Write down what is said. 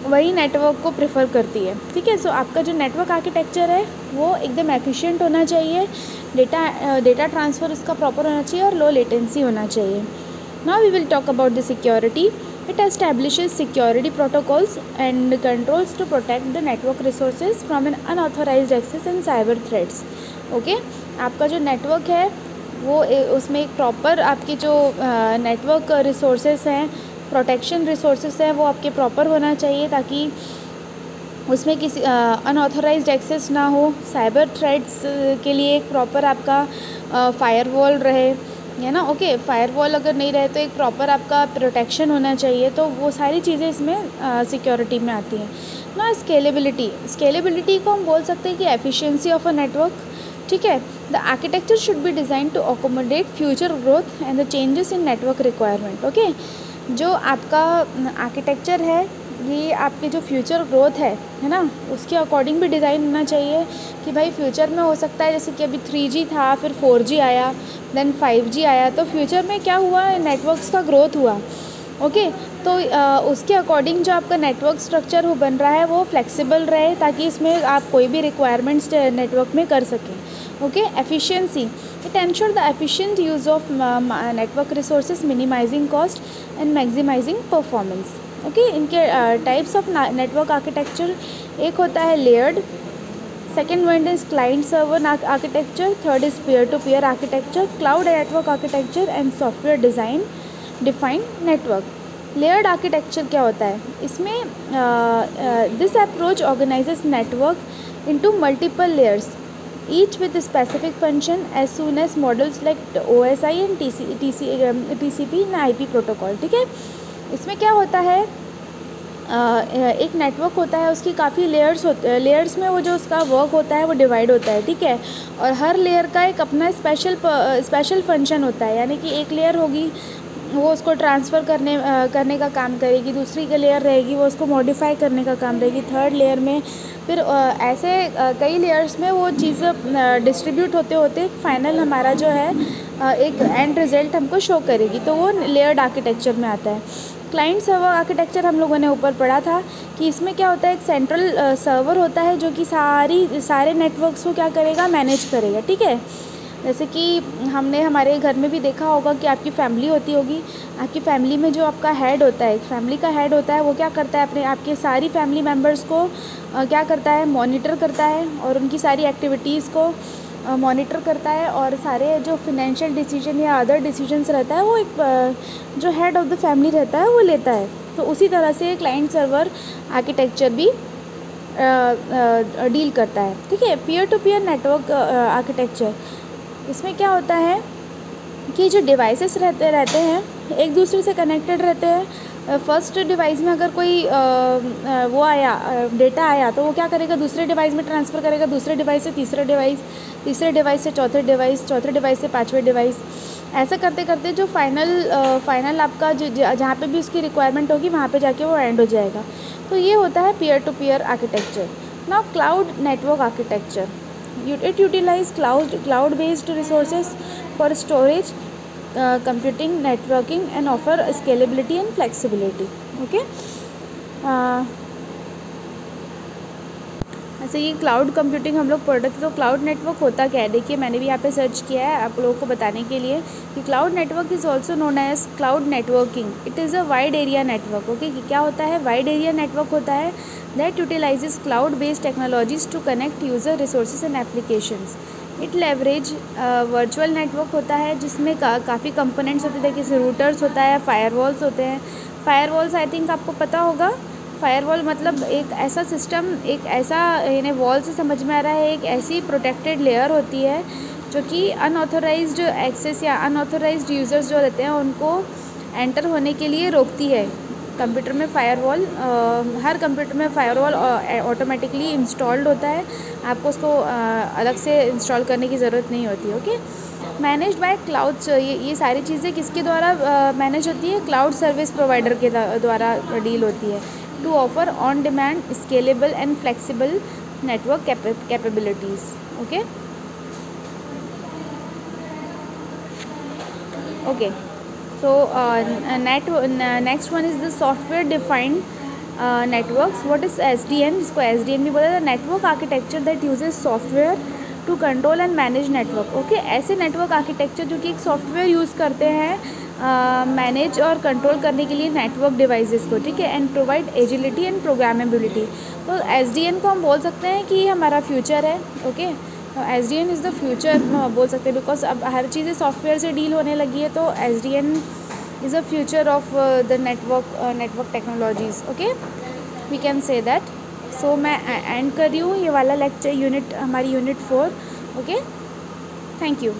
वही नेटवर्क को प्रेफर करती है। ठीक है, सो आपका जो नेटवर्क आर्किटेक्चर है वो एकदम एफिशिएंट होना चाहिए, डेटा ट्रांसफ़र उसका प्रॉपर होना चाहिए और लो लेटेंसी होना चाहिए। Now we will talk about the security. It establishes security protocols and controls to protect the network resources from an unauthorized access and cyber threats. Okay, आपका जो नेटवर्क है वो उसमें एक प्रॉपर आपके जो नेटवर्क रिसोर्सेज हैं, प्रोटेक्शन रिसोर्सेज हैं, वो आपके प्रॉपर होना चाहिए ताकि उसमें किसी अनऑथोराइज्ड एक्सेस ना हो। साइबर थ्रेट्स के लिए एक प्रॉपर आपका फायरवॉल रहे, है ना। ओके, फायरवॉल अगर नहीं रहे तो एक प्रॉपर आपका प्रोटेक्शन होना चाहिए। तो वो सारी चीज़ें इसमें सिक्योरिटी में आती हैं ना। स्केलेबिलिटी को हम बोल सकते हैं कि एफिशिएंसी ऑफ अ नेटवर्क। ठीक है, the architecture should be design to accommodate future growth and the changes in network requirement. Okay, जो आपका आर्किटेक्चर है ये आपके जो फ्यूचर ग्रोथ है ना, उसके अकॉर्डिंग भी डिज़ाइन होना चाहिए कि भाई फ्यूचर में हो सकता है जैसे कि अभी 3G था, फिर 4G आया, देन 5G आया, तो फ्यूचर में क्या हुआ, नेटवर्क्स का ग्रोथ हुआ। ओके, तो उसके अकॉर्डिंग जो आपका नेटवर्क स्ट्रक्चर वो बन रहा है वो फ्लेक्सिबल रहे ताकि इसमें आप कोई भी रिक्वायरमेंट्स नेटवर्क में कर सकें। Okay, efficiency, it ensure the efficient use of network resources, minimising cost and maximising performance. Okay, इनके टाइप्स ऑफ नेटवर्क आर्किटेक्चर, एक होता है layered, second one is client server architecture, third is peer to peer architecture, cloud network architecture and software design defined network. Layered architecture क्या होता है, इसमें this approach organises network into multiple layers each with specific function as soon as models like OSI and TCP and IP protocol. ठीक है, इसमें क्या होता है, एक नेटवर्क होता है, उसकी काफ़ी लेयर्स होते हैं, लेयर्स में वो जो उसका वर्क होता है वो डिवाइड होता है। ठीक है, और हर लेयर का एक अपना स्पेशल फंक्शन होता है, यानी कि एक लेयर होगी वो उसको ट्रांसफ़र करने का काम करेगी, दूसरी की लेयर रहेगी वो उसको मॉडिफाई करने का काम रहेगी, थर्ड लेयर में फिर ऐसे कई लेयर्स में वो चीज़ें डिस्ट्रीब्यूट होते होते फाइनल हमारा जो है एक एंड रिज़ल्ट हमको शो करेगी, तो वो लेयर्ड आर्किटेक्चर में आता है। क्लाइंट सर्वर आर्किटेक्चर हम लोगों ने ऊपर पढ़ा था कि इसमें क्या होता है, एक सेंट्रल सर्वर होता है जो कि सारे नेटवर्क्स को क्या करेगा, मैनेज करेगा। ठीक है, जैसे कि हमने हमारे घर में भी देखा होगा कि आपकी फैमिली होती होगी, आपकी फैमिली में जो आपका हेड होता है, एक फैमिली का हेड होता है, वो क्या करता है, आपके सारी फैमिली मेम्बर्स को क्या करता है, मॉनिटर करता है और उनकी सारी एक्टिविटीज़ को मॉनिटर करता है, और सारे जो फिनेंशियल डिसीजन या अदर डिसीजंस रहता है वो एक जो हेड ऑफ़ द फैमिली रहता है वो लेता है। तो उसी तरह से क्लाइंट सर्वर आर्किटेक्चर भी डील करता है। ठीक है, peer to peer network architecture, इसमें क्या होता है कि जो डिवाइसेस रहते हैं एक दूसरे से कनेक्टेड रहते हैं। फर्स्ट डिवाइस में अगर कोई वो आया, डेटा आया, तो वो क्या करेगा, दूसरे डिवाइस में ट्रांसफ़र करेगा, दूसरे डिवाइस से तीसरे डिवाइस, तीसरे डिवाइस से चौथे डिवाइस, चौथे डिवाइस से पाँचवें डिवाइस, ऐसा करते करते जो फाइनल आपका जहाँ पे भी उसकी रिक्वायरमेंट होगी वहाँ पे जाके वो एंड हो जाएगा। तो ये होता है peer to peer architecture. Now cloud network architecture, it utilize cloud based resources for storage, computing, networking and offer scalability and flexibility. Okay, ऐसे ये क्लाउड कंप्यूटिंग हम लोग पढ़ रहे थे। तो क्लाउड नेटवर्क होता क्या है, देखिए मैंने भी यहाँ पे सर्च किया है आप लोगों को बताने के लिए कि cloud network is also known as cloud networking. It is a wide area network. Okay, क्या होता है, वाइड एरिया नेटवर्क होता है that utilizes cloud-based technologies to connect user resources and applications. It leverage virtual network होता है जिसमें काफ़ी components होते हैं, देखिए रूटर्स होता है, फायरवॉल्स होते हैं। फायरवॉल्स आई थिंक आपको पता होगा, फायरवॉल मतलब एक ऐसा सिस्टम, एक ऐसा, यानी वॉल से समझ में आ रहा है, एक ऐसी प्रोटेक्टेड लेयर होती है जो कि अनऑथोराइज्ड एक्सेस या अनऑथोराइज्ड यूज़र्स जो रहते हैं उनको एंटर होने के लिए रोकती है। कंप्यूटर में फायरवॉल, हर कंप्यूटर में फायरवॉल ऑटोमेटिकली इंस्टॉल्ड होता है, आपको उसको अलग से इंस्टॉल करने की ज़रूरत नहीं होती। ओके, मैनेज्ड बाय क्लाउड, ये सारी चीज़ें किसके द्वारा मैनेज होती है, क्लाउड सर्विस प्रोवाइडर के द्वारा डील होती है, to offer on demand scalable and flexible network capabilities. Okay, okay, so next one is the software defined networks. What is SDN, जिसको SDN भी बोला जाता है, network architecture that uses software to control and manage network. Okay, ऐसे network architecture जो कि एक software use करते हैं मैनेज और कंट्रोल करने के लिए नेटवर्क डिवाइसेस को. ठीक है, एंड प्रोवाइड एजिलिटी एंड प्रोग्रामेबिलिटी. तो SDN को हम बोल सकते हैं कि हमारा फ्यूचर है. Okay, SDN is the future बोल सकते हैं, बिकॉज अब हर चीज़ें सॉफ्टवेयर से डील होने लगी है. तो SDN is a future of the network technologies. Okay, we can say that. So मैं एंड कर रही हूँ ये वाला लेक्चर, हमारी यूनिट 4. Okay, thank you.